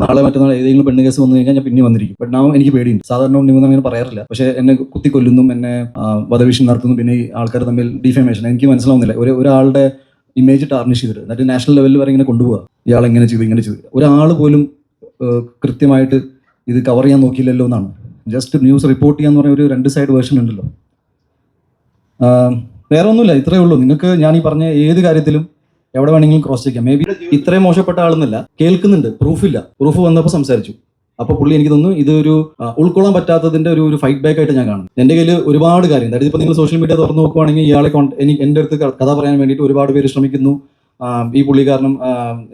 നാളെ മറ്റന്നാൾ ഏതെങ്കിലും പെണ്ണ് കേസ് വന്നു കഴിഞ്ഞാൽ ഞാൻ പിന്നെ വന്നിരിക്കും. ബട്ട് ഞാൻ എനിക്ക് പേടിയുണ്ട്. സാധാരണ ഉണ്ണിമൂന്ന് അങ്ങനെ പറയാറില്ല. പക്ഷേ എന്നെ കുത്തിക്കൊല്ലുന്നു, എന്നെ വധഭീഷണി നടത്തുന്നു, പിന്നെ ഈ ആൾക്കാർ തമ്മിൽ ഡിഫമേഷൻ എനിക്ക് മനസ്സിലാവുന്നില്ല. ഒരാളുടെ ഇമേജ് ടാർണിഷ് ചെയ്തിട്ട് എന്നിട്ട് നാഷണൽ ലെവലിൽ വരെ ഇങ്ങനെ കൊണ്ടുപോകുക. ഇയാൾ എങ്ങനെ ചെയ്തു, ഇങ്ങനെ ചെയ്തു. ഒരാൾ പോലും കൃത്യമായിട്ട് ഇത് കവർ ചെയ്യാൻ നോക്കിയില്ലല്ലോ എന്നാണ്. ജസ്റ്റ് ന്യൂസ് റിപ്പോർട്ട് ചെയ്യാന്ന് പറഞ്ഞ ഒരു 2 സൈഡ് വേർഷൻ ഉണ്ടല്ലോ. വേറെ ഒന്നുമില്ല, ഇത്രയേ ഉള്ളൂ. നിങ്ങൾക്ക് ഞാൻ ഈ പറഞ്ഞ ഏത് കാര്യത്തിലും എവിടെ വേണമെങ്കിലും ക്രോസ് ചെയ്യാം. മേ ബി ഇത്രയും മോശപ്പെട്ട ആളെന്നല്ല, കേൾക്കുന്നുണ്ട്, പ്രൂഫില്ല. പ്രൂഫ് വന്നപ്പോൾ സംസാരിച്ചു. അപ്പോൾ പുള്ളി എനിക്ക് തോന്നുന്നു ഇതൊരു ഉൾക്കൊള്ളാൻ പറ്റാത്തതിന്റെ ഒരു ഫൈറ്റ് ബാക്ക് ആയിട്ട് ഞാൻ കാണുന്നു. എൻ്റെ കയ്യിൽ ഒരുപാട് കാര്യം, അതായത് ഇപ്പോൾ നിങ്ങൾ സോഷ്യൽ മീഡിയ തുറന്നു നോക്കുവാണെങ്കിൽ ഇയാളെ എൻ്റെ അടുത്ത് കഥ പറയാൻ വേണ്ടിയിട്ട് ഒരുപാട് പേര് ശ്രമിക്കുന്നു. ഈ പുള്ളി കാരണം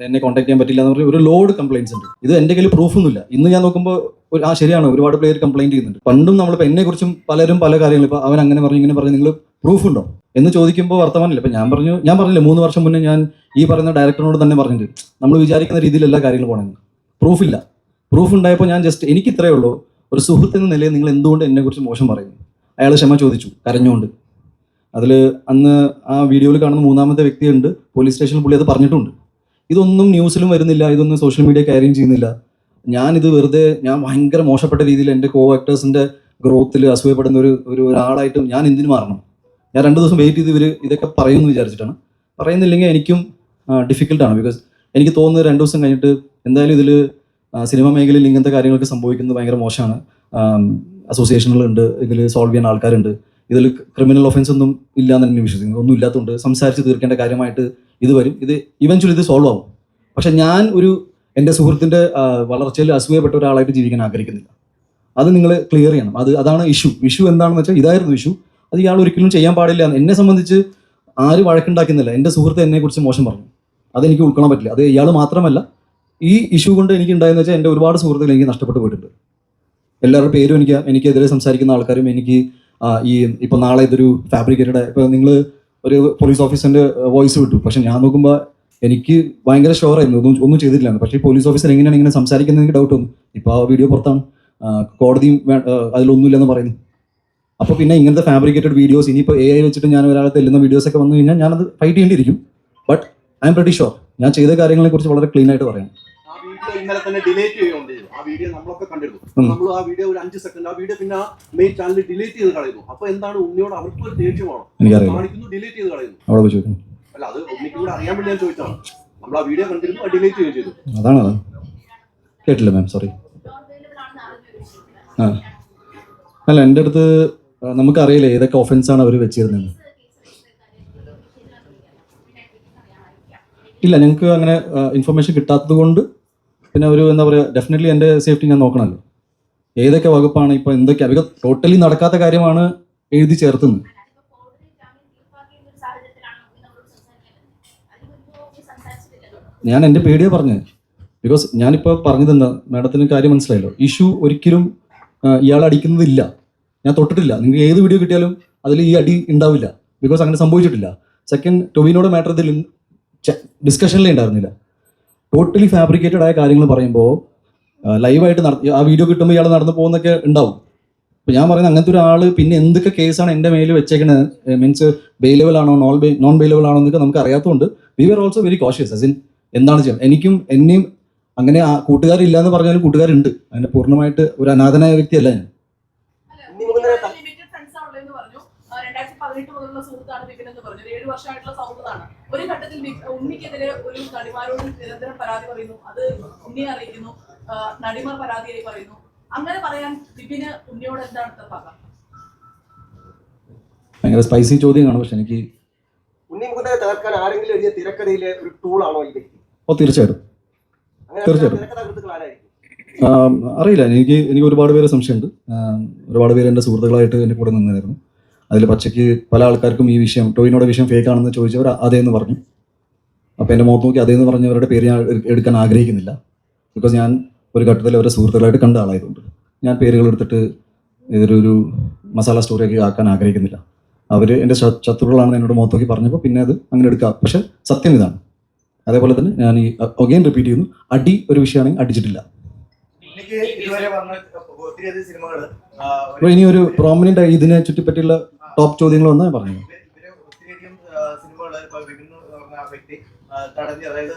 എന്നെ കോൺടാക്ട് ചെയ്യാൻ പറ്റില്ല എന്ന് പറഞ്ഞ ഒരു ലോഡ് കംപ്ലയിൻസ് ഉണ്ട്. ഇത് എൻ്റെ കയ്യിൽ പ്രൂഫൊന്നുമില്ല. ഇന്ന് ഞാൻ നോക്കുമ്പോൾ ശരിയാണ്, ഒരുപാട് പേര് കംപ്ലയിന്റ് ചെയ്യുന്നുണ്ട്. പണ്ടും നമ്മളിപ്പോൾ എന്നെക്കുറിച്ചും പലരും പല കാര്യങ്ങളും, ഇപ്പോൾ അവൻ അങ്ങനെ പറഞ്ഞു ഇങ്ങനെ പറഞ്ഞു, നിങ്ങൾ പ്രൂഫ് ഉണ്ടോ എന്ന് ചോദിക്കുമ്പോൾ വർത്തമാനമില്ല. ഇപ്പം ഞാൻ പറഞ്ഞില്ല 3 വർഷം മുന്നേ ഞാൻ ഈ പറയുന്ന ഡയറക്ടറിനോട് തന്നെ പറഞ്ഞിട്ട് നമ്മൾ വിചാരിക്കുന്ന രീതിയിൽ എല്ലാ കാര്യങ്ങളും പോകണമെന്ന്. പ്രൂഫില്ല. പ്രൂഫ് ഉണ്ടായപ്പോൾ ഞാൻ ജസ്റ്റ് എനിക്ക് ഇത്രയേ ഉള്ളൂ, ഒരു സുഹൃത്ത് എന്ന നിലയിൽ നിങ്ങൾ എന്തുകൊണ്ട് എന്നെക്കുറിച്ച് മോശം പറയുന്നു? അയാൾ ക്ഷമ ചോദിച്ചു കരഞ്ഞുകൊണ്ട്. അതിൽ അന്ന് ആ വീഡിയോയിൽ കാണുന്ന 3ാമത്തെ വ്യക്തിയുണ്ട്, പോലീസ് സ്റ്റേഷനിൽ പുള്ളി അത് പറഞ്ഞിട്ടുണ്ട്. ഇതൊന്നും ന്യൂസിലും വരുന്നില്ല, ഇതൊന്നും സോഷ്യൽ മീഡിയ ക്യാരിയും ചെയ്യുന്നില്ല. ഞാനിത് വെറുതെ ഞാൻ ഭയങ്കര മോശപ്പെട്ട രീതിയിൽ എൻ്റെ കോ ആക്ടേഴ്സിൻ്റെ ഗ്രോത്തിൽ അസൂയപ്പെടുന്ന ഒരാളായിട്ട് ഞാൻ എന്തിനു മാറണം? ഞാൻ 2 ദിവസം വെയിറ്റ് ചെയ്ത് ഇതൊക്കെ പറയുമെന്ന് വിചാരിച്ചിട്ടാണ്. പറയുന്നില്ലെങ്കിൽ എനിക്കും ഡിഫിക്കൽട്ടാണ്. ബിക്കോസ് എനിക്ക് തോന്നുന്നത് 2 ദിവസം കഴിഞ്ഞിട്ട് എന്തായാലും ഇതിൽ സിനിമ മേഖലയിൽ ഇങ്ങനത്തെ കാര്യങ്ങളൊക്കെ സംഭവിക്കുന്നത് ഭയങ്കര മോശമാണ്. അസോസിയേഷനുകളുണ്ട്, ഇതിൽ സോൾവ് ചെയ്യാൻ ആൾക്കാരുണ്ട്. ഇതിൽ ക്രിമിനൽ ഒഫൻസ് ഒന്നും ഇല്ല എന്ന് തന്നെ വിശ്വസിക്കുന്നു. ഒന്നും ഇല്ലാത്തതുകൊണ്ട് സംസാരിച്ച് തീർക്കേണ്ട കാര്യമായിട്ട് ഇത് വരും. ഇത് ഇവൻച്വലി ഇത് സോൾവ് ആവും. പക്ഷെ ഞാൻ എൻ്റെ സുഹൃത്തിൻ്റെ വളർച്ചയിൽ അസൂയപ്പെട്ട ഒരാളായിട്ട് ജീവിക്കാൻ ആഗ്രഹിക്കുന്നില്ല. അത് നിങ്ങൾ ക്ലിയർ ചെയ്യണം. അതാണ് ഇഷ്യൂ എന്താണെന്ന് വെച്ചാൽ ഇതായിരുന്നു ഇഷ്യൂ. അത് ഇയാൾ ഒരിക്കലും ചെയ്യാൻ പാടില്ല. എന്നെ സംബന്ധിച്ച് ആര് വഴക്കുണ്ടാക്കുന്നില്ല. എൻ്റെ സുഹൃത്ത് എന്നെക്കുറിച്ച് മോശം പറഞ്ഞു, അതെനിക്ക് ഉൾക്കൊള്ളാൻ പറ്റില്ല. അത് ഇയാൾ മാത്രമല്ല, ഈ ഇഷ്യൂ കൊണ്ട് എനിക്ക് ഉണ്ടായെന്ന് വെച്ചാൽ എൻ്റെ ഒരുപാട് സുഹൃത്തുക്കൾ എനിക്ക് നഷ്ടപ്പെട്ടു പോയിട്ടുണ്ട്. എല്ലാവരുടെ പേരും എനിക്കെതിരെ സംസാരിക്കുന്ന ആൾക്കാരും ഇപ്പോൾ നാളെ ഇതൊരു ഫാബ്രിക്കേറ്റഡ്, ഇപ്പോൾ നിങ്ങൾ ഒരു പോലീസ് ഓഫീസറിൻ്റെ വോയിസ് വിട്ടു, പക്ഷെ ഞാൻ നോക്കുമ്പോൾ എനിക്ക് ഭയങ്കര ഷുവറായിരുന്നു ഒന്നും ചെയ്തിട്ടില്ല. പക്ഷേ ഈ പോലീസ് ഓഫീസർ എങ്ങനെയാണ് ഇങ്ങനെ സംസാരിക്കുന്നത് എനിക്ക് ഡൗട്ട് വന്നു. ഇപ്പോൾ ആ വീഡിയോ പുറത്താണ്, കോടതിയും അതിലൊന്നുമില്ലെന്ന് പറയുന്നു. അപ്പോൾ പിന്നെ ഇങ്ങനത്തെ ഫാബ്രിക്കേറ്റഡ് വീഡിയോസ് ഇനിയിപ്പോൾ AI വെച്ചിട്ട് ഞാൻ ഒരാളെ തെല്ലുന്ന വീഡിയോസൊക്കെ വന്നു കഴിഞ്ഞാൽ ഞാനത് ഫൈറ്റ് ചെയ്യേണ്ടിയിരിക്കും. But I'm pretty sure ഞാൻ ചെയ്ത കാര്യങ്ങളെക്കുറിച്ച് വളരെ ക്ലീൻ ആയിട്ട് പറയാം. ഇന്നലെ തന്നെ ഡിലീറ്റ് ചെയ്യുകയുണ്ട്. ആ വീഡിയോ നമ്മളൊക്കെ കണ്ടിരുന്നു. നമ്മൾ ആ വീഡിയോ ഒരു 5 സെക്കൻഡ് ആ വീഡിയോ പിന്നെ മെയിൻ ചാനൽ ഡിലീറ്റ് ചെയ്ത് കളയുന്നു. അപ്പൊ എന്താണ് ഉണ്ണിയോട് അവർക്ക് ഒരു ദേഷ്യമാണോ? കാണിക്കുന്നു, ഡിലീറ്റ് ചെയ്ത് കളയുന്നു. അല്ല, അത് ഉണ്ണിക്ക് കൂടെ അറിയാൻ വേണ്ടി ഞാൻ ചോദിച്ചതാണ്. നമ്മൾ ആ വീഡിയോ കണ്ടിരുന്നു, ഡിലീറ്റ് ചെയ്യുകയും ചെയ്തു. അതാണ് കേട്ടില്ല മാം, സോറി. അല്ല, എൻ്റെ അടുത്ത് നമുക്കറിയില്ല ഏതൊക്കെ ഒഫൻസാണ് അവർ വെച്ചിരുന്നത്. ഇല്ല, ഞങ്ങൾക്ക് അങ്ങനെ ഇൻഫർമേഷൻ കിട്ടാത്തത് കൊണ്ട് പിന്നെ എന്താ പറയുക, ഡെഫിനറ്റ്ലി എൻ്റെ സേഫ്റ്റി ഞാൻ നോക്കണമല്ലോ. ഏതൊക്കെ വകുപ്പാണ് ഇപ്പോൾ എന്തൊക്കെ ബിക്കോസ് ടോട്ടലി നടക്കാത്ത കാര്യമാണ് എഴുതി ചേർത്തുന്നത്. ഞാൻ എൻ്റെ പേടിയാണ് പറഞ്ഞത്. ബിക്കോസ് ഞാനിപ്പോൾ പറഞ്ഞത് എന്താ, മാഡത്തിന് കാര്യം മനസ്സിലായല്ലോ. ഇഷ്യൂ ഒരിക്കലും ഇയാൾ അടിക്കുന്നതില്ല, ഞാൻ തൊട്ടിട്ടില്ല. നിങ്ങൾക്ക് ഏത് വീഡിയോ കിട്ടിയാലും അതിൽ ഈ അടി ഉണ്ടാവില്ല. ബിക്കോസ് അങ്ങനെ സംഭവിച്ചിട്ടില്ല. സെക്കൻഡ്, ടൊവിനോയുടെ മാറ്റർ ഇതിൽ ഡിസ്കഷനിലേ ഉണ്ടായിരുന്നില്ല. ടോട്ടലി ഫാബ്രിക്കേറ്റഡ് ആയ കാര്യങ്ങൾ പറയുമ്പോൾ ലൈവായിട്ട് ആ വീഡിയോ കിട്ടുമ്പോൾ ഇയാൾ നടന്നു പോകുന്നൊക്കെ ഉണ്ടാവും. അപ്പോൾ ഞാൻ പറയുന്നത് അങ്ങനത്തെ ഒരാൾ പിന്നെ എന്തൊക്കെ കേസാണ് എൻ്റെ മേലിൽ വെച്ചേക്കണത്, മീൻസ് ബെയിലബിൾ ആണോ നോൺ ബെയിലബിൾ ആണോ എന്നൊക്കെ നമുക്ക് അറിയാത്തതുകൊണ്ട് we are also very cautious. അതിന് എന്താണ് ചെയ്യുന്നത്. എന്നെയും അങ്ങനെ കൂട്ടുകാരില്ല എന്ന് പറഞ്ഞാലും കൂട്ടുകാരുണ്ട്. അതിൻ്റെ പൂർണ്ണമായിട്ട് ഒരു അനാഥനായ വ്യക്തിയല്ല ഞാൻ. ഒരു ഘട്ടത്തിൽ ഉണ്ണിക്കെതിരെ ഒരു നടിമാരോട് നിരന്തരം പരാതി പറയുന്നു, അത് ഉണ്ണിയെ അറിയിക്കുന്നു, നടിമാർ പരാതിയായി പറയുന്നു. അങ്ങനെ പറയാൻ വിപിന് ഉണ്ണിയോട് എന്താണ് തർക്കം? ഭയങ്കര സ്പൈസി ചോദ്യമാണ്. പക്ഷെ എനിക്ക് ഉണ്ണിമുഖത്തെ തകർക്കാൻ ആരെങ്കിലും എഴുതിയ തിരക്കഥയിലെ ഒരു ടൂളാണോ ഈ വ്യക്തി? തീർച്ചയായിട്ടും അറിയില്ല. എനിക്ക് ഒരുപാട് പേര് സംശയമുണ്ട്. ഒരുപാട് പേര് എൻ്റെ സുഹൃത്തുക്കളായിട്ട് എൻ്റെ കൂടെ നിന്നായിരുന്നു. അതിൽ പച്ചയ്ക്ക് പല ആൾക്കാർക്കും ഈ വിഷയം, ടോവിനോയുടെ വിഷയം ഫേക്ക് ആണെന്ന് ചോദിച്ചവർ അതേന്ന് പറഞ്ഞു. അപ്പോൾ എൻ്റെ മുഖത്ത് നോക്കി അതേന്ന് പറഞ്ഞവരുടെ പേര് ഞാൻ എടുക്കാൻ ആഗ്രഹിക്കുന്നില്ല. ബിക്കോസ് ഞാൻ ഒരു ഘട്ടത്തിൽ അവരെ സുഹൃത്തുക്കളായിട്ട് കണ്ട ആളായതുകൊണ്ട് ഞാൻ പേരുകൾ എടുത്തിട്ട് ഇതൊരു മസാല സ്റ്റോറിയൊക്കെ ആക്കാൻ ആഗ്രഹിക്കുന്നില്ല. അവർ എൻ്റെ ശത്രുക്കളാണെന്ന് എന്നോട് മുഖത്ത് നോക്കി പറഞ്ഞപ്പോൾ പിന്നെ അത് അങ്ങനെ എടുക്കാം. പക്ഷെ സത്യം ഇതാണ്. അതേപോലെ തന്നെ ഞാൻ ഈ അഗെയിൻ റിപ്പീറ്റ് ചെയ്യുന്നു, അടി ഒരു വിഷയമാണെങ്കിൽ അടിച്ചിട്ടില്ല. ഇനി ഒരു പ്രോമിനന്റ് ഇതിനെ ചുറ്റിപ്പറ്റിയുള്ള ടോപ്പ് ചോദ്യങ്ങൾ വന്നാൽ പറഞ്ഞു. തടഞ്ഞ്, അതായത്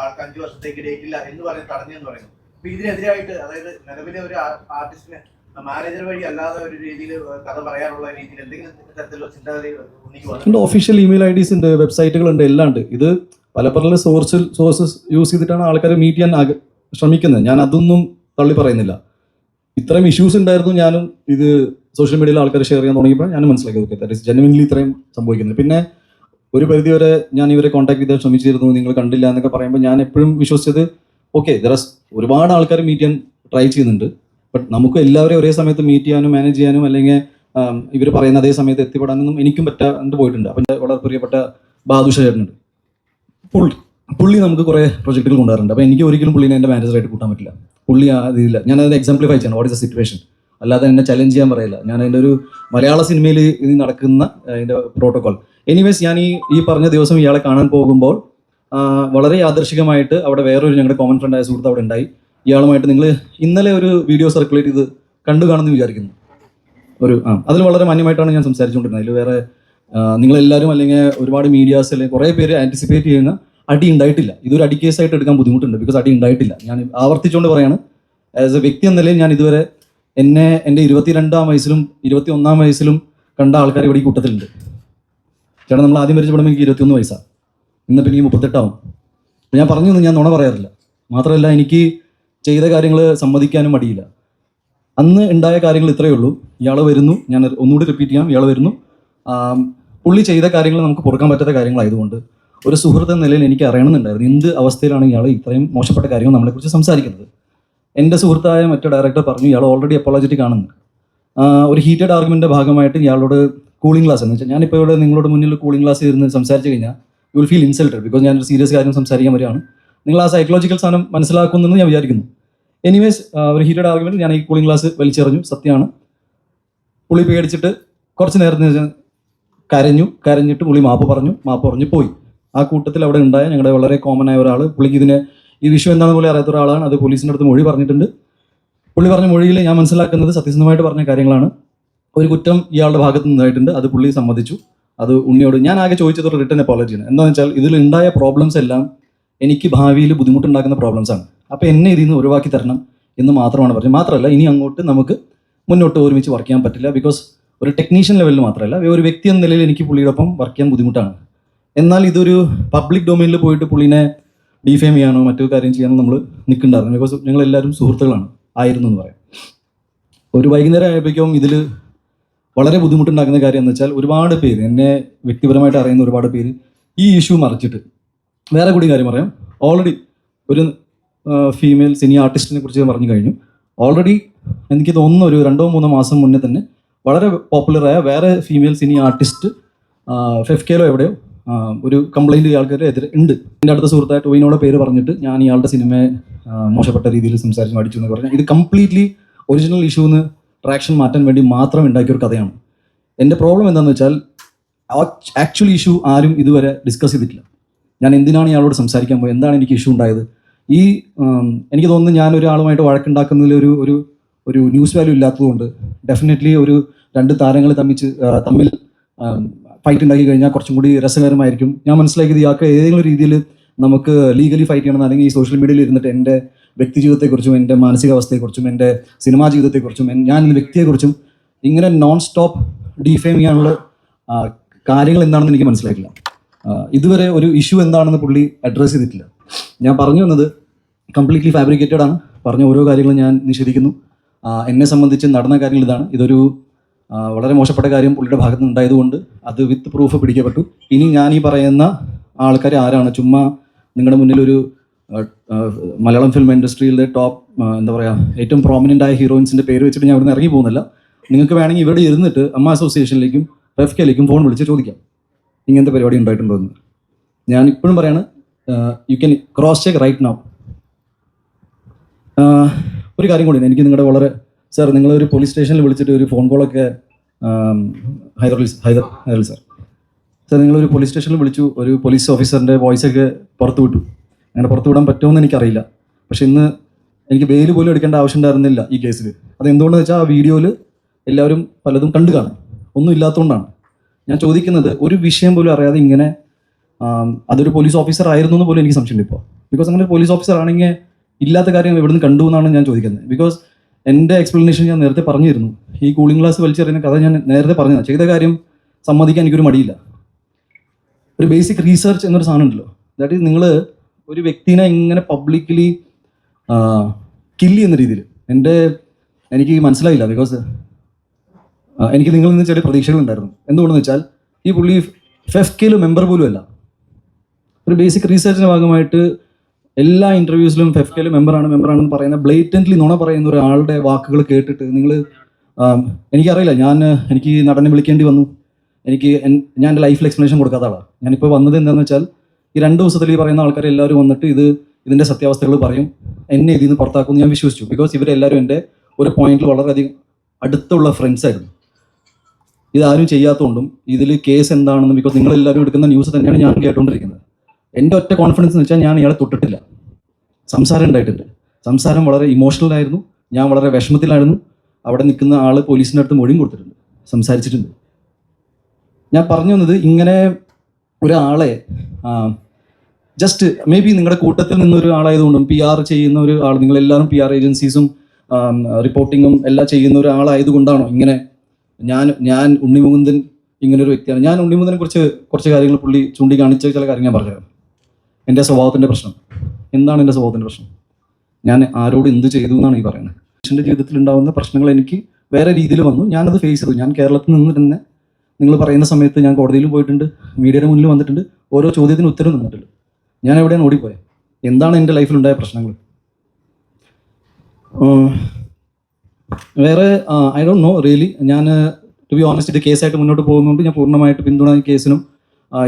ആൾക്ക് 5 വർഷത്തേക്ക് ഡേറ്റ് ഇല്ല എന്ന് പറഞ്ഞ് തടഞ്ഞെന്ന് പറയുന്നു. അപ്പൊ ഇതിനെതിരായിട്ട് അതായത് നിലവിലെ ഒരു ആർട്ടിസ്റ്റിന് മാനേജർ വഴി അല്ലാതെ ഒരു രീതിയിൽ കഥ പറയാനുള്ള രീതിയിൽ എന്തെങ്കിലും തരത്തിലുള്ള ചിന്താഗതി ഉന്നയിക്കുവാണ്? ഒഫീഷ്യൽ ഇമെയിൽ IDs ഉണ്ട്, വെബ്സൈറ്റുകളുണ്ട്, എല്ലാം ഉണ്ട്. ഇത് പല സോഴ്സസ് യൂസ് ചെയ്തിട്ടാണ് ആൾക്കാരെ മീറ്റ് ചെയ്യാൻ ശ്രമിക്കുന്നത്. ഞാൻ അതൊന്നും തള്ളി പറയുന്നില്ല. ഇത്രയും ഇഷ്യൂസ് ഉണ്ടായിരുന്നു, ഞാനും ഇത് സോഷ്യൽ മീഡിയയിൽ ആൾക്കാർ ഷെയർ ചെയ്യാൻ തുടങ്ങിയപ്പോൾ ഞാൻ മനസ്സിലാക്കി ഓക്കെ ദാറ്റ് ഈസ് ജെന്യുവിൻലി ഇത്രയും സംഭവിക്കുന്നത്. പിന്നെ ഒരു പരിധി വരെ ഞാൻ ഇവരെ കോൺടാക്ട് ചെയ്താൽ ശ്രമിച്ചിരുന്നു, നിങ്ങൾ കണ്ടില്ല എന്നൊക്കെ പറയുമ്പോൾ ഞാൻ എപ്പോഴും വിശ്വസിച്ചത് ഓക്കെ ഒരുപാട് ആൾക്കാർ മീറ്റ് ചെയ്യാൻ ട്രൈ ചെയ്യുന്നുണ്ട്. ബട്ട് നമുക്ക് എല്ലാവരെയും ഒരേ സമയത്ത് മീറ്റ് ചെയ്യാനും മാനേജ് ചെയ്യാനും അല്ലെങ്കിൽ ഇവർ പറയുന്ന അതേ സമയത്ത് എത്തിപ്പെടാനൊന്നും എനിക്കും പറ്റാണ്ട് പോയിട്ടുണ്ട്. അപ്പം എൻ്റെ വളരെ പ്രിയപ്പെട്ട ബാദുഷ ചേട്ടനുണ്ട്, പുള്ളി നമുക്ക് കുറേ പ്രൊജക്റ്റുകൾ കൊണ്ടുവരാറുണ്ട്. അപ്പോൾ എനിക്ക് ഒരിക്കലും പുള്ളിനെ എൻ്റെ മാനേജറായിട്ട് കൂട്ടാൻ പറ്റില്ല. പുള്ളി ആ രീതിയില്ല. ഞാനത് എക്സാംപ്ലിഫൈ ചെയ്യണം വാട്ട് ഇസ് ദ സിറ്റുവേഷൻ, അല്ലാതെ എന്നെ ചലഞ്ച് ചെയ്യാൻ പറയില്ല. ഞാൻ അതിൻ്റെ ഒരു മലയാള സിനിമയിൽ ഇത് നടക്കുന്ന അതിൻ്റെ പ്രോട്ടോകോൾ. എനിവേസ് ഞാൻ ഈ പറഞ്ഞ ദിവസം ഇയാളെ കാണാൻ പോകുമ്പോൾ വളരെ യാദർശികമായിട്ട് അവിടെ വേറൊരു ഞങ്ങളുടെ കോമൺ ഫ്രണ്ടായ സുഹൃത്ത് അവിടെ ഉണ്ടായി. ഇയാളുമായിട്ട് നിങ്ങൾ ഇന്നലെ ഒരു വീഡിയോ സർക്കുലേറ്റ് ചെയ്ത് കണ്ടു കാണുമെന്ന് വിചാരിക്കുന്നു. അതിൽ വളരെ മാന്യമായിട്ടാണ് ഞാൻ സംസാരിച്ചുകൊണ്ടിരുന്നത്. അതിൽ വേറെ നിങ്ങളെല്ലാവരും അല്ലെങ്കിൽ ഒരുപാട് മീഡിയാസ് അല്ലെങ്കിൽ കുറേ പേര് ആൻറ്റിസിപ്പേറ്റ് ചെയ്യുന്ന അടി ഉണ്ടായിട്ടില്ല. ഇതൊരു അടി കേസായിട്ട് എടുക്കാൻ ബുദ്ധിമുട്ടുണ്ട്, ബിക്കോസ് അടി ഉണ്ടായിട്ടില്ല. ഞാൻ ആവർത്തിച്ചുകൊണ്ട് പറയാണ്, ആസ് എ വ്യക്തി എന്ന നിലയിൽ ഞാൻ ഇതുവരെ എൻ്റെ 22-ാം വയസ്സിലും 21-ാം വയസ്സിലും കണ്ട ആൾക്കാർ ഇവിടെ ഈ കൂട്ടത്തിലുണ്ട്. ചേട്ടാ നമ്മൾ ആദ്യം പരിചയപ്പെടുമ്പോൾ എനിക്ക് 21 വയസ്സാണ്, ഇന്നിപ്പോൾ എനിക്ക് 38 ആവും. ഞാൻ പറഞ്ഞു ഞാൻ നുണ പറയാറില്ല. മാത്രമല്ല എനിക്ക് ചെയ്ത കാര്യങ്ങൾ സമ്മതിക്കാനും മടിയില്ല. അന്ന് ഉണ്ടായ കാര്യങ്ങൾ ഇത്രയേ ഉള്ളൂ. ഇയാൾ വരുന്നു, ഞാൻ ഒന്നുകൂടി റിപ്പീറ്റ് ചെയ്യാം, ഇയാൾ വരുന്നു. പുള്ളി ചെയ്ത കാര്യങ്ങൾ നമുക്ക് പൊറുക്കാൻ പറ്റാത്ത കാര്യങ്ങളായതുകൊണ്ട് ഒരു സുഹൃത്ത് എന്ന നിലയിൽ എനിക്ക് അറിയണമെന്നുണ്ടായിരുന്നു എന്ത് അവസ്ഥയിലാണ് ഇയാൾ ഇത്രയും മോശപ്പെട്ട കാര്യങ്ങൾ നമ്മളെക്കുറിച്ച് സംസാരിക്കുന്നത്. എൻ്റെ സുഹൃത്തായ മറ്റു ഡയറക്ടർ പറഞ്ഞു ഇയാൾ ഓൾറെഡി അപ്പോളജറ്റിക് ആണെന്ന്. ഒരു ഹീറ്റഡ് ആർഗ്യുമെൻ്റിൻ്റെ ഭാഗമായിട്ട് ഇയാളോട് കൂളിംഗ് ഗ്ലാസ് എന്ന് വെച്ചാൽ ഞാനിപ്പോൾ ഇവിടെ നിങ്ങളുടെ മുന്നിൽ കൂളിംഗ് ഗ്ലാസ് ഇരുന്ന് സംസാരിച്ച് കഴിഞ്ഞാൽ you will feel insulted, because ഞാനൊരു സീരിയസ് കാര്യം സംസാരിക്കാൻ വരികയാണ്. നിങ്ങൾ ആ സൈക്കോളജിക്കൽ സാധനം മനസ്സിലാക്കുമെന്ന് ഞാൻ വിചാരിക്കുന്നു. എനിവേസ് ഒരു ഹീറ്റഡ് ആർഗ്യുമെൻറ്റ് ഞാൻ ഈ കൂളിംഗ് ഗ്ലാസ് വലിച്ചെറിഞ്ഞു, സത്യമാണ്. പുള്ളി പേടിച്ചിട്ട് കുറച്ച് നേരത്തിന് കരഞ്ഞിട്ട് പുള്ളി മാപ്പ് പറഞ്ഞു പോയി. ആ കൂട്ടത്തിൽ അവിടെ ഉണ്ടായ ഞങ്ങളുടെ വളരെ കോമൺ ആയ ഒരാൾ, പുള്ളിക്ക് ഈ വിഷയം എന്താണെന്ന് പോലും അറിയാത്ത ഒരാളാണ്. അത് പോലീസിൻ്റെ അടുത്ത് മൊഴി പറഞ്ഞിട്ടുണ്ട്. പുള്ളി പറഞ്ഞ മൊഴിയിൽ ഞാൻ മനസ്സിലാക്കുന്നത് സത്യസന്ധമായിട്ട് പറഞ്ഞ കാര്യങ്ങളാണ്. ഒരു കുറ്റം ഇയാളുടെ ഭാഗത്ത് നിന്നായിട്ടുണ്ട്, അത് പുള്ളി സമ്മതിച്ചു. അത് ഉണ്ണിയോട് ഞാൻ ആകെ ചോദിച്ചത് റിട്ടേൺ അപ്പോളജിയാണ്. എന്താണെന്ന് വെച്ചാൽ ഇതിൽ ഉണ്ടായ പ്രോബ്ലംസ് എല്ലാം എനിക്ക് ഭാവിയിൽ ബുദ്ധിമുട്ടുണ്ടാക്കുന്ന പ്രോബ്ലംസാണ്. അപ്പോൾ എന്നെ ഇതിൽ നിന്ന് ഒഴിവാക്കി തരണം എന്ന് മാത്രമാണ് പറഞ്ഞത്. മാത്രമല്ല ഇനി അങ്ങോട്ട് നമുക്ക് മുന്നോട്ട് ഒരുമിച്ച് വർക്ക് ചെയ്യാൻ പറ്റില്ല, ബിക്കോസ് ഒരു ടെക്നീഷ്യൻ ലെവലിൽ മാത്രമല്ല ഒരു വ്യക്തി എന്ന നിലയിൽ എനിക്ക് പുള്ളിയോടൊപ്പം വർക്ക് ചെയ്യാൻ ബുദ്ധിമുട്ടാണ്. എന്നാൽ ഇതൊരു പബ്ലിക് ഡൊമൈനിൽ പോയിട്ട് പുള്ളിനെ ഡിഫെയിം ചെയ്യാനോ മറ്റു കാര്യം ചെയ്യാനോ നമ്മൾ നിൽക്കുന്നുണ്ടായിരുന്നു, ബിക്കോസ് ഞങ്ങളെല്ലാവരും സുഹൃത്തുക്കളാണ് ആയിരുന്നു എന്ന് പറയാം. ഒരു വൈകുന്നേരം ആയപ്പോഴേക്കും ഇതിൽ വളരെ ബുദ്ധിമുട്ടുണ്ടാക്കുന്ന കാര്യം എന്ന് വെച്ചാൽ ഒരുപാട് പേര് എന്നെ വ്യക്തിപരമായിട്ട് അറിയുന്ന ഒരുപാട് പേര് ഈ ഇഷ്യൂ മറിച്ചിട്ട് വേറെ കൂടി കാര്യം പറയാം. ഓൾറെഡി ഒരു ഫീമെയിൽ സിനി ആർട്ടിസ്റ്റിനെ കുറിച്ച് പറഞ്ഞു കഴിഞ്ഞു. ഓൾറെഡി എനിക്ക് തോന്നുന്നു ഒരു 2-3 മാസം മുന്നേ തന്നെ വളരെ പോപ്പുലറായ വേറെ ഫീമെയിൽ സിനി ആർട്ടിസ്റ്റ് FFKയിലോ എവിടെയോ ഒരു കംപ്ലൈൻറ്റ് ഇയാൾക്കെതിരെ എതിരെ ഉണ്ട്. എൻ്റെ അടുത്ത സുഹൃത്തായ ടോയിനോടെ പേര് പറഞ്ഞിട്ട് ഞാൻ ഇയാളുടെ സിനിമയെ മോശപ്പെട്ട രീതിയിൽ സംസാരിച്ച് മടിച്ചു എന്ന് പറഞ്ഞാൽ ഇത് കംപ്ലീറ്റ്ലി ഒറിജിനൽ ഇഷ്യൂന്ന് ട്രാക്ഷൻ മാറ്റാൻ വേണ്ടി മാത്രം ഉണ്ടാക്കിയൊരു കഥയാണ്. എൻ്റെ പ്രോബ്ലം എന്താണെന്ന് വെച്ചാൽ ആക്ച്വൽ ഇഷ്യൂ ആരും ഇതുവരെ ഡിസ്കസ് ചെയ്തിട്ടില്ല. ഞാൻ എന്തിനാണ് ഇയാളോട് സംസാരിക്കാൻ പോയത്, എന്താണ് എനിക്ക് ഇഷ്യൂ ഉണ്ടായത്. എനിക്ക് തോന്നുന്നു ഞാൻ ഒരാളുമായിട്ട് വഴക്കുണ്ടാക്കുന്നതിൽ ഒരു ന്യൂസ് വാല്യൂ ഇല്ലാത്തതുകൊണ്ട് ഡെഫിനറ്റ്ലി ഒരു 2 താരങ്ങൾ തമ്മിൽ ഫൈറ്റ് ഉണ്ടാക്കി കഴിഞ്ഞാൽ കുറച്ചും കൂടി രസകരമായിരിക്കും. ഞാൻ മനസ്സിലാക്കിയത് ഇയാൾക്ക് ഏതെങ്കിലും രീതിയിൽ നമുക്ക് ലീഗലി ഫൈറ്റ് ചെയ്യണം, അല്ലെങ്കിൽ ഈ സോഷ്യൽ മീഡിയയിൽ ഇരുന്നിട്ട് എൻ്റെ വ്യക്തി ജീവിതത്തെക്കുറിച്ചും എൻ്റെ മാനസികാവസ്ഥയെക്കുറിച്ചും എൻ്റെ സിനിമാ ജീവിതത്തെക്കുറിച്ചും ഞാൻ എന്ന വ്യക്തിയെക്കുറിച്ചും ഇങ്ങനെ നോൺ സ്റ്റോപ്പ് ഡിഫെയിം ചെയ്യാനുള്ള കാര്യങ്ങൾ എന്താണെന്ന് എനിക്ക് മനസ്സിലാക്കില്ല. ഇതുവരെ ഒരു ഇഷ്യൂ എന്താണെന്ന് പുള്ളി അഡ്രസ്സ് ചെയ്തിട്ടില്ല. ഞാൻ പറഞ്ഞു വന്നത് കംപ്ലീറ്റ്ലി ഫാബ്രിക്കേറ്റഡ് ആണ്. പറഞ്ഞ ഓരോ കാര്യങ്ങളും ഞാൻ നിഷേധിക്കുന്നു. എന്നെ സംബന്ധിച്ച് നടന്ന കാര്യങ്ങൾ ഇതാണ്. ഇതൊരു വളരെ മോശപ്പെട്ട കാര്യം പുള്ളിയുടെ ഭാഗത്ത് നിന്ന് ഉണ്ടായതുകൊണ്ട് അത് വിത്ത് പ്രൂഫ് പിടിക്കപ്പെട്ടു. ഇനി ഞാൻ ഈ പറയുന്ന ആൾക്കാർ ആരാണ്, ചുമ്മാ നിങ്ങളുടെ മുന്നിൽ ഒരു മലയാളം ഫിലിം ഇൻഡസ്ട്രിയിലെ ടോപ്പ് എന്താ പറയുക ഏറ്റവും പ്രോമിനൻ്റ് ആയ ഹീറോയിൻസിൻ്റെ പേര് വെച്ചിട്ട് ഞാൻ ഇവിടുന്ന് ഇറങ്ങി പോകുന്നില്ല. നിങ്ങൾക്ക് വേണമെങ്കിൽ ഇവിടെ ഇരുന്നിട്ട് അമ്മ അസോസിയേഷനിലേക്കും FFKയിലേക്കും ഫോൺ വിളിച്ച് ചോദിക്കാം ഇങ്ങനത്തെ പരിപാടി ഉണ്ടായിട്ടുണ്ടോ എന്ന്. ഞാൻ ഇപ്പോഴും പറയാണ്, you can cross check right now. ഒരു കാര്യം കൂടി എനിക്ക് നിങ്ങളുടെ വളരെ സാർ, നിങ്ങളൊരു പോലീസ് സ്റ്റേഷനിൽ വിളിച്ചിട്ട് ഒരു ഫോൺ കോളൊക്കെ ഹൈദർ സാർ നിങ്ങളൊരു പോലീസ് സ്റ്റേഷനിൽ വിളിച്ചു, ഒരു പോലീസ് ഓഫീസറിൻ്റെ വോയിസൊക്കെ പുറത്തു വിട്ടു. അങ്ങനെ പുറത്തു വിടാൻ പറ്റുമെന്ന് എനിക്കറിയില്ല. പക്ഷെ ഇന്ന് എനിക്ക് ബെയിൽ പോലും എടുക്കേണ്ട ആവശ്യം ഉണ്ടായിരുന്നില്ല ഈ കേസിൽ. അതെന്തുകൊണ്ടെന്ന് വെച്ചാൽ ആ വീഡിയോയിൽ എല്ലാവരും പലതും കണ്ടു കാണും, ഒന്നും ഇല്ലാത്തതുകൊണ്ടാണ്. ഞാൻ ചോദിക്കുന്നത്, ഒരു വിഷയം പോലും അറിയാതെ ഇങ്ങനെ അതൊരു പോലീസ് ഓഫീസർ ആയിരുന്നു എന്ന് പോലും എനിക്ക് സംശയമുണ്ട് ഇപ്പോൾ. ബിക്കോസ് അങ്ങനെ ഒരു പോലീസ് ഓഫീസർ ആണെങ്കിൽ ഇല്ലാത്ത കാര്യം എവിടുന്ന് കണ്ടു എന്നാണ് ഞാൻ ചോദിക്കുന്നത്. ബിക്കോസ് എൻ്റെ എക്സ്പ്ലനേഷൻ ഞാൻ നേരത്തെ പറഞ്ഞിരുന്നു. ഈ കൂളിംഗ് ഗ്ലാസ് വലിച്ചെറിയുന്ന കഥ ഞാൻ നേരത്തെ പറഞ്ഞതാണ്. ചെയ്ത കാര്യം സമ്മതിക്കാൻ എനിക്കൊരു മടിയില്ല. ഒരു ബേസിക് റീസർച്ച് എന്നൊരു സാധനം ഉണ്ടല്ലോ. ദാറ്റ് ഈസ് നിങ്ങൾ ഒരു വ്യക്തിനെ ഇങ്ങനെ പബ്ലിക്കലി കില്ല് ചെയ്യുന്ന രീതിയിൽ എനിക്ക് മനസ്സിലായില്ല. ബിക്കോസ് എനിക്ക് നിങ്ങളിൽ നിന്ന് ചെറിയ പ്രതീക്ഷകളുണ്ടായിരുന്നു. എന്തുകൊണ്ടെന്ന് വെച്ചാൽ ഈ പുള്ളി ഫെഫ്കെയിൽ മെമ്പർ പോലും അല്ല. ഒരു ബേസിക് റീസർച്ചിൻ്റെ ഭാഗമായിട്ട് എല്ലാ ഇൻ്റർവ്യൂസിലും ഫെഫ്കെയിൽ മെമ്പറാണെന്ന് പറയുന്ന ബ്ലേറ്റൻ്റ്ലി നുണ പറയുന്ന ഒരാളുടെ വാക്കുകൾ കേട്ടിട്ട് നിങ്ങൾ എനിക്കറിയില്ല. എനിക്ക് നടനെ വിളിക്കേണ്ടി വന്നു. ഞാൻ എൻ്റെ ലൈഫിൽ എക്സ്പ്ലനേഷൻ കൊടുക്കാത്ത ആളാണ്. ഞാനിപ്പോൾ വന്നത് എന്താണെന്ന് വെച്ചാൽ ഈ 2 ദിവസത്തിൽ ഈ പറയുന്ന ആൾക്കാർ എല്ലാവരും വന്നിട്ട് ഇതിൻ്റെ സത്യാവസ്ഥകൾ പറയും, എന്നെ ഇതിൽ നിന്ന് പുറത്താക്കുമെന്ന് ഞാൻ വിശ്വസിച്ചു. ബിക്കോസ് ഇവരെല്ലാവരും എൻ്റെ ഒരു പോയിന്റിൽ വളരെയധികം അടുത്തുള്ള ഫ്രണ്ട്സ് ആയിരുന്നു. ഇതാരും ചെയ്യാത്തതുകൊണ്ടും ഇതിൽ കേസ് എന്താണെന്നും ബിക്കോസ് നിങ്ങളെല്ലാവരും എടുക്കുന്ന ന്യൂസ് തന്നെയാണ് ഞാൻ കേട്ടുകൊണ്ടിരിക്കുന്നത്. എൻ്റെ ഒറ്റ കോൺഫിഡൻസ് എന്ന് വെച്ചാൽ ഞാൻ ഇയാളെ തൊട്ടിട്ടില്ല. സംസാരം ഉണ്ടായിട്ടുണ്ട്. സംസാരം വളരെ ഇമോഷണൽ ആയിരുന്നു. ഞാൻ വളരെ വിഷമത്തിലായിരുന്നു. അവിടെ നിൽക്കുന്ന ആൾ പോലീസിൻ്റെ അടുത്ത് മൊഴിയും കൊടുത്തിട്ടുണ്ട്, സംസാരിച്ചിട്ടുണ്ട്. ഞാൻ പറഞ്ഞു വന്നത് ഇങ്ങനെ ഒരാളെ ജസ്റ്റ് മേ ബി നിങ്ങളുടെ കൂട്ടത്തിൽ നിന്നൊരു ആളായതുകൊണ്ടും PR ചെയ്യുന്ന ഒരു ആൾ, നിങ്ങളെല്ലാവരും PR ഏജൻസീസും റിപ്പോർട്ടിങ്ങും എല്ലാം ചെയ്യുന്ന ഒരാളായതുകൊണ്ടാണോ ഇങ്ങനെ ഞാൻ ഉണ്ണിമുകുന്ദൻ ഇങ്ങനൊരു വ്യക്തിയാണ്. ഞാൻ ഉണ്ണിമുകുന്ദനെ കുറിച്ച് കുറച്ച് കാര്യങ്ങൾ പുള്ളി ചൂണ്ടിക്കാണിച്ച ചില കാര്യങ്ങൾ ഞാൻ പറഞ്ഞുതരാം. എൻ്റെ സ്വഭാവത്തിൻ്റെ പ്രശ്നം എന്താണ്? എൻ്റെ സ്വഭാവത്തിൻ്റെ പ്രശ്നം ഞാൻ ആരോട് എന്ത് ചെയ്തു എന്നാണ് ഈ പറയുന്നത്. മനുഷ്യൻ്റെ ജീവിതത്തിൽ ഉണ്ടാകുന്ന പ്രശ്നങ്ങൾ എനിക്ക് വേറെ രീതിയിൽ വന്നു. ഞാനത് ഫേസ് ചെയ്തു. ഞാൻ കേരളത്തിൽ നിന്ന് തന്നെ നിങ്ങൾ പറയുന്ന സമയത്ത് ഞാൻ കോടതിയിലും പോയിട്ടുണ്ട്, മീഡിയയുടെ മുന്നിൽ വന്നിട്ടുണ്ട്, ഓരോ ചോദ്യത്തിന് ഉത്തരം നിന്നിട്ടുണ്ട്. ഞാൻ എവിടെയാണ് ഓടിപ്പോയത്? എന്താണ് എൻ്റെ ലൈഫിലുണ്ടായ പ്രശ്നങ്ങൾ? വേറെ ഐ ഡോണ്ട് നോ റിയലി. ഞാൻ ടു ബി ഓണസ്റ്റ് ഇത് കേസായിട്ട് മുന്നോട്ട് പോകുന്നതുകൊണ്ട് ഞാൻ പൂർണ്ണമായിട്ട് പിന്തുണ ഈ കേസിനും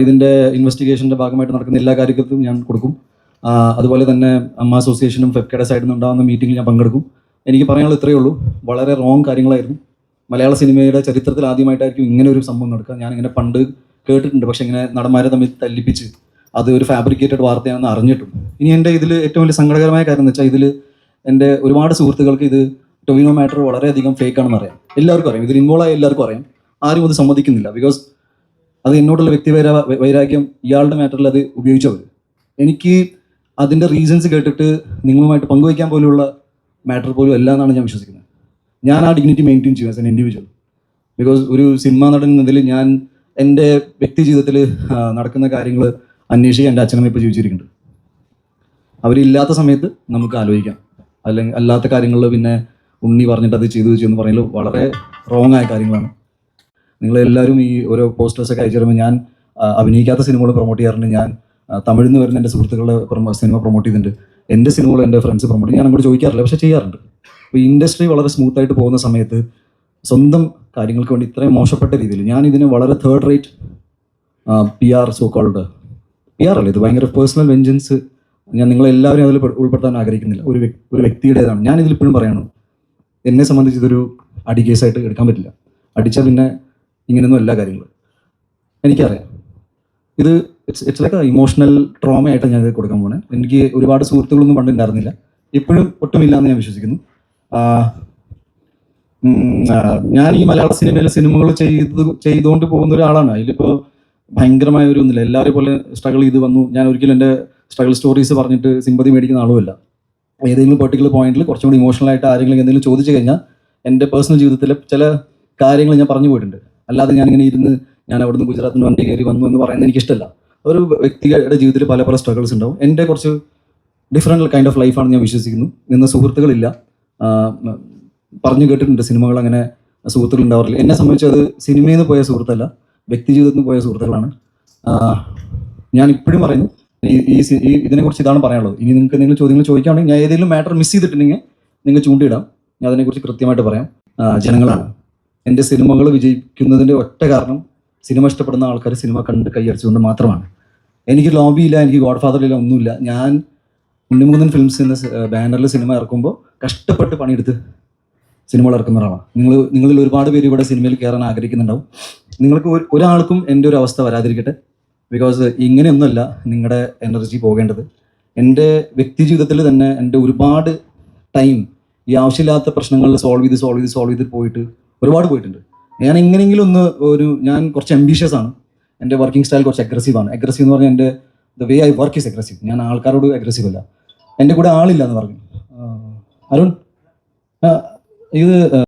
ഇതിൻ്റെ ഇൻവെസ്റ്റിഗേഷൻ്റെ ഭാഗമായിട്ട് നടക്കുന്ന എല്ലാ കാര്യങ്ങൾക്കും ഞാൻ കൊടുക്കും. അതുപോലെ തന്നെ അമ്മ അസോസിയേഷനും ഫെഫ്കയുടെ സൈഡിൽ നിന്ന് ഉണ്ടാകുന്ന മീറ്റിംഗിൽ ഞാൻ പങ്കെടുക്കും. എനിക്ക് പറയാനുള്ളത് ഇത്രയേ ഉള്ളൂ. വളരെ റോങ് കാര്യങ്ങളായിരുന്നു. മലയാള സിനിമയുടെ ചരിത്രത്തിൽ ആദ്യമായിട്ടായിരിക്കും ഇങ്ങനെ ഒരു സംഭവം നടക്കുക. ഞാനിങ്ങനെ പണ്ട് കേട്ടിട്ടുണ്ട്, പക്ഷേ ഇങ്ങനെ നടന്മാരെ തമ്മിൽ തല്ലിപ്പിച്ച് അത് ഒരു ഫാബ്രിക്കേറ്റഡ് വാർത്തയാണെന്ന് അറിഞ്ഞിട്ടും. ഇനി എൻ്റെ ഇതിൽ ഏറ്റവും വലിയ സങ്കടകരമായ കാര്യം എന്ന് വെച്ചാൽ ഇതിൽ എൻ്റെ ഒരുപാട് സുഹൃത്തുക്കൾക്ക് ഇത് ടൊവിനോ മാറ്റർ വളരെയധികം ഫേക്ക് ആണെന്ന് അറിയാം. എല്ലാവർക്കും അറിയാം, ഇതിൽ ഇൻവോൾവ് ആയ എല്ലാവർക്കും അറിയാം. ആരും അത് സമ്മതിക്കുന്നില്ല. ബിക്കോസ് അത് എന്നോടുള്ള വൈരാഗ്യം ഇയാളുടെ മാറ്ററിൽ അത് ഉപയോഗിച്ചവർ. എനിക്ക് അതിൻ്റെ റീസൺസ് കേട്ടിട്ട് നിങ്ങളുമായിട്ട് പങ്കുവയ്ക്കാൻ പോലുള്ള മാറ്റർ പോലും അല്ല എന്നാണ് ഞാൻ വിശ്വസിക്കുന്നത്. ഞാൻ ആ ഡിഗ്നിറ്റി മെയിൻറ്റെയിൻ ചെയ്യും ആസ് എൻ ഇൻഡിവിജ്വൽ. ബിക്കോസ് ഒരു സിനിമാ നടൻ എന്നതിൽ ഞാൻ എൻ്റെ വ്യക്തി ജീവിതത്തിൽ നടക്കുന്ന കാര്യങ്ങൾ അന്വേഷിക്കാൻ എൻ്റെ അച്ഛനമ്മ ഇപ്പോൾ ജീവിച്ചിരിക്കുന്നുണ്ട്. അവരില്ലാത്ത സമയത്ത് നമുക്ക് ആലോചിക്കാം. അല്ലെങ്കിൽ അല്ലാത്ത കാര്യങ്ങളിൽ പിന്നെ ഉണ്ണി പറഞ്ഞിട്ട് അത് ചെയ്തു എന്ന് പറയുന്നത് വളരെ റോങ് ആയ കാര്യങ്ങളാണ്. നിങ്ങളെല്ലാവരും ഈ ഓരോ പോസ്റ്റേഴ്സൊക്കെ അയച്ചു തരുമ്പോൾ ഞാൻ അഭിനയിക്കാത്ത സിനിമകൾ പ്രൊമോട്ട് ചെയ്യാറുണ്ട്. ഞാൻ തമിഴിൽ നിന്ന് വരുന്ന എൻ്റെ സുഹൃത്തുക്കളുടെ സിനിമ പ്രൊമോട്ട് ചെയ്തിട്ടുണ്ട്. എൻ്റെ സിനിമകൾ എൻ്റെ ഫ്രണ്ട്സ് പ്രൊമോട്ട് ഞാൻ അങ്ങോട്ട് ചോദിക്കാറില്ല, പക്ഷേ ചെയ്യാറുണ്ട്. അപ്പോൾ ഇൻഡസ്ട്രി വളരെ സ്മൂത്തായിട്ട് പോകുന്ന സമയത്ത് സ്വന്തം കാര്യങ്ങൾക്ക് വേണ്ടി ഇത്രയും മോശപ്പെട്ട രീതിയിൽ ഞാൻ ഇതിനെ വളരെ third rate PR so called PR അല്ല, ഇത് ഭയങ്കര പേഴ്സണൽ വെഞ്ചൻസ്. ഞാൻ നിങ്ങളെല്ലാവരും അതിൽ ഉൾപ്പെടുത്താൻ ആഗ്രഹിക്കുന്നില്ല. ഒരു വ്യക്തിയുടേതാണ്. ഞാൻ ഇതിലിപ്പോഴും പറയണം, എന്നെ സംബന്ധിച്ച് ഇതൊരു അടി കേസായിട്ട് എടുക്കാൻ പറ്റില്ല. അടിച്ചാൽ പിന്നെ ഇങ്ങനെയൊന്നും എല്ലാ കാര്യങ്ങളും എനിക്കറിയാം. ഇത് ഇറ്റ്സ് ലൈക്ക് ഇമോഷണൽ ട്രോമ ആയിട്ടാണ് ഞാൻ ഇത് കൊടുക്കാൻ പോണേ. എനിക്ക് ഒരുപാട് സുഹൃത്തുക്കളൊന്നും പണ്ടുണ്ടായിരുന്നില്ല, ഇപ്പോഴും ഒട്ടുമില്ല എന്ന് ഞാൻ വിശ്വസിക്കുന്നു. ഞാൻ ഈ മലയാള സിനിമകൾ ചെയ്തുകൊണ്ട് പോകുന്ന ഒരാളാണ്. അതിലിപ്പോൾ ഭയങ്കരമായ ഒരു ഒന്നുമില്ല. എല്ലാവരും പോലെ സ്ട്രഗിൾ ചെയ്ത് വന്നു. ഞാൻ ഒരിക്കലും എൻ്റെ സ്ട്രഗിൾ സ്റ്റോറീസ് പറഞ്ഞിട്ട് സിമ്പതി മേടിക്കുന്ന ആളുമല്ല. ഏതെങ്കിലും പെർട്ടിക്കുലർ പോയിന്റിൽ കുറച്ചും കൂടി ഇമോഷണലായിട്ട് ആരെങ്കിലും എന്തെങ്കിലും ചോദിച്ചു കഴിഞ്ഞാൽ എൻ്റെ പേഴ്സണൽ ജീവിതത്തിലെ ചില കാര്യങ്ങൾ ഞാൻ പറഞ്ഞു പോയിട്ടുണ്ട്. അല്ലാതെ ഞാനിങ്ങനെ ഇരുന്ന് ഞാൻ അവിടുന്ന് ഗുജറാത്തിൽ നിന്ന് വണ്ടി കയറി വന്നു എന്ന് പറയുന്നത് എനിക്കിഷ്ടമല്ല. ഒരു വ്യക്തിയുടെ ജീവിതത്തിൽ പല പല സ്ട്രഗിൾസ് ഉണ്ടാവും. എൻ്റെ കുറച്ച് ഡിഫറെൻറ്റ് കൈൻഡ് ഓഫ് ലൈഫാണെന്ന് ഞാൻ വിശ്വസിക്കുന്നു. ഇന്ന് സുഹൃത്തുക്കളില്ല. പറഞ്ഞു കേട്ടിട്ടുണ്ട് സിനിമകൾ അങ്ങനെ സുഹൃത്തുക്കൾ ഉണ്ടാവാറില്ല. എന്നെ സംബന്ധിച്ച് അത് സിനിമയിൽ നിന്ന് പോയ സുഹൃത്തല്ല, വ്യക്തി ജീവിതത്തിൽ നിന്ന് പോയ സുഹൃത്തുക്കളാണ്. ഞാൻ ഇപ്പോഴും പറയുന്നു, ഇതിനെക്കുറിച്ച് ഇതാണ് പറയാനുള്ളത്. ഇനി നിങ്ങൾക്ക് എന്തെങ്കിലും ചോദ്യങ്ങൾ ചോദിക്കുകയാണെങ്കിൽ ഞാൻ ഏതെങ്കിലും മാറ്റർ മിസ് ചെയ്തിട്ടുണ്ടെങ്കിൽ നിങ്ങൾ ചൂണ്ടിയിടാം. ഞാൻ അതിനെക്കുറിച്ച് കൃത്യമായിട്ട് പറയാം. ജനങ്ങളാണ് എൻ്റെ സിനിമകൾ വിജയിക്കുന്നതിൻ്റെ ഒറ്റ കാരണം സിനിമ ഇഷ്ടപ്പെടുന്ന ആൾക്കാർ സിനിമ കണ്ട് കൈയടിച്ചുകൊണ്ട് മാത്രമാണ്. എനിക്ക് ലോബിയില്ല, എനിക്ക് ഗോഡ് ഫാദറില്ല, ഒന്നുമില്ല. ഞാൻ ഉണ്ണിമുകുന്ദൻ ഫിലിംസ് എന്ന ബാനറിൽ സിനിമ ഇറക്കുമ്പോൾ കഷ്ടപ്പെട്ട് പണിയെടുത്ത് സിനിമകൾ ഇറക്കുന്ന ഒരാളാണ്. നിങ്ങളിൽ ഒരുപാട് പേര് ഇവിടെ സിനിമയിൽ കയറാൻ ആഗ്രഹിക്കുന്നുണ്ടാവും. നിങ്ങൾക്ക് ഒരാൾക്കും എൻ്റെ ഒരു അവസ്ഥ വരാതിരിക്കട്ടെ. ബിക്കോസ് ഇങ്ങനെയൊന്നുമല്ല നിങ്ങളുടെ എനർജി പോകേണ്ടത്. എൻ്റെ വ്യക്തി ജീവിതത്തിൽ തന്നെ എൻ്റെ ഒരുപാട് ടൈം ഈ ആവശ്യമില്ലാത്ത പ്രശ്നങ്ങൾ സോൾവ് ചെയ്ത് പോയിട്ട് ഒരുപാട് പോയിട്ടുണ്ട്. ഞാൻ എങ്ങനെയെങ്കിലും ഞാൻ കുറച്ച് അംബീഷ്യസ് ആണ്. എൻ്റെ വർക്കിംഗ് സ്റ്റൈൽ കുറച്ച് അഗ്രസീവ് ആണ്. അഗ്രസീവ് എന്ന് പറഞ്ഞാൽ എൻ്റെ the way I work is aggressive. ഞാൻ ആൾക്കാരോട് അഗ്രസീവ് അല്ല. എൻ്റെ കൂടെ ആളില്ല എന്ന് പറഞ്ഞു. അരുൺ ഇത്